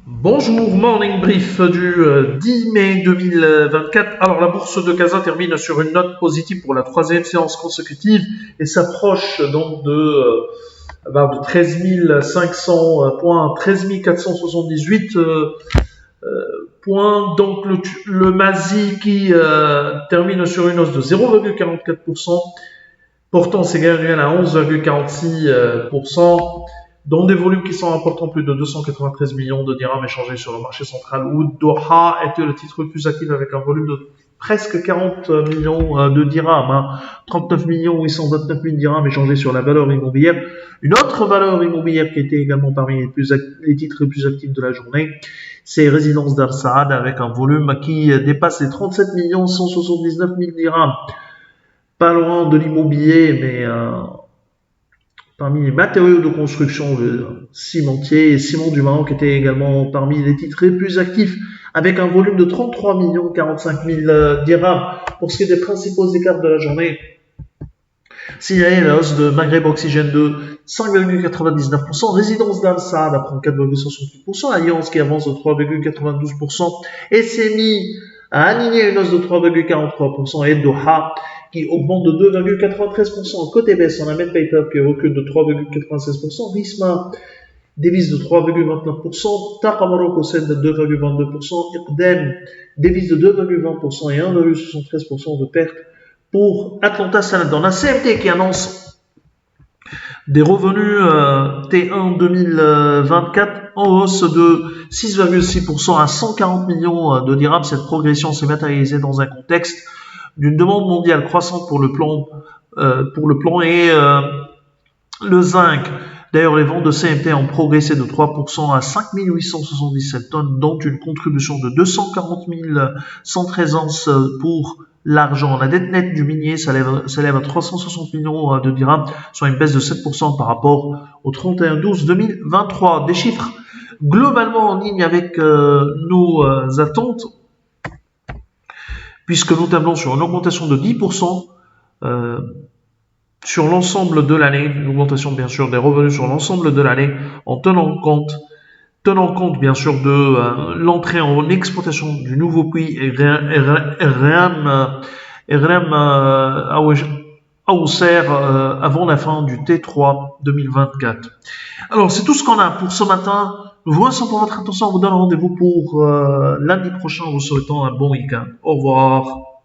Bonjour, morning brief du 10 mai 2024. Alors la bourse de Casa termine sur une note positive pour la troisième séance consécutive et s'approche donc de 13 500 points, 13 478 points. Donc le MASI qui termine sur une hausse de 0,44%, portant ses gains annuels à 11,46%. Dans des volumes qui sont importants, plus de 293 millions de dirhams échangés sur le marché central, où Doha était le titre le plus actif avec un volume de presque 40 millions de dirhams, 39 829 000 dirhams échangés sur la valeur immobilière. Une autre valeur immobilière qui était également parmi les titres les plus actifs de la journée, c'est Résidence d'Al Saad avec un volume qui dépasse les 37 179 000 dirhams. Pas loin de l'immobilier, mais parmi les matériaux de construction, le cimentier et ciment du Maroc étaient également parmi les titres les plus actifs, avec un volume de 33 45 000 dirhams. Pour ce qui est des principaux écarts de la journée, signalé la hausse de Maghreb Oxygène de 5,99%, Résidence d'Al Saad apprend 4,68%, Alliance qui avance de 3,92%, SMI a aligné une hausse de 3,43% et Doha qui augmente de 2,93%. Côté baisse, on a Medpaper qui recule de 3,96%, Risma dévise de 3,29%, Taqa Maroc cède de 2,22%, Iqdem dévise de 2,20% et 1,73% de perte pour Atlanta Sanad. On a CMT qui annonce des revenus T1 2024 en hausse de 6,6% à 140 millions de dirhams. Cette progression s'est matérialisée dans un contexte d'une demande mondiale croissante pour le plan et le zinc. D'ailleurs, les ventes de CMT ont progressé de 3% à 5 877 tonnes, dont une contribution de 240 113 onces pour l'argent. La dette nette du minier s'élève à 360 millions de dirhams, soit une baisse de 7% par rapport au 31/12/2023. Des chiffres globalement en ligne avec nos attentes, puisque nous tablons sur une augmentation de 10% sur l'ensemble de l'année, une augmentation bien sûr des revenus sur l'ensemble de l'année, en tenant compte bien sûr de l'entrée en exploitation du nouveau puits RM Aouser avant la fin du T3 2024. Alors c'est tout ce qu'on a pour ce matin. Nous vous remercions pour votre attention. On vous donne rendez-vous pour lundi prochain en vous souhaitant un bon week-end. Au revoir.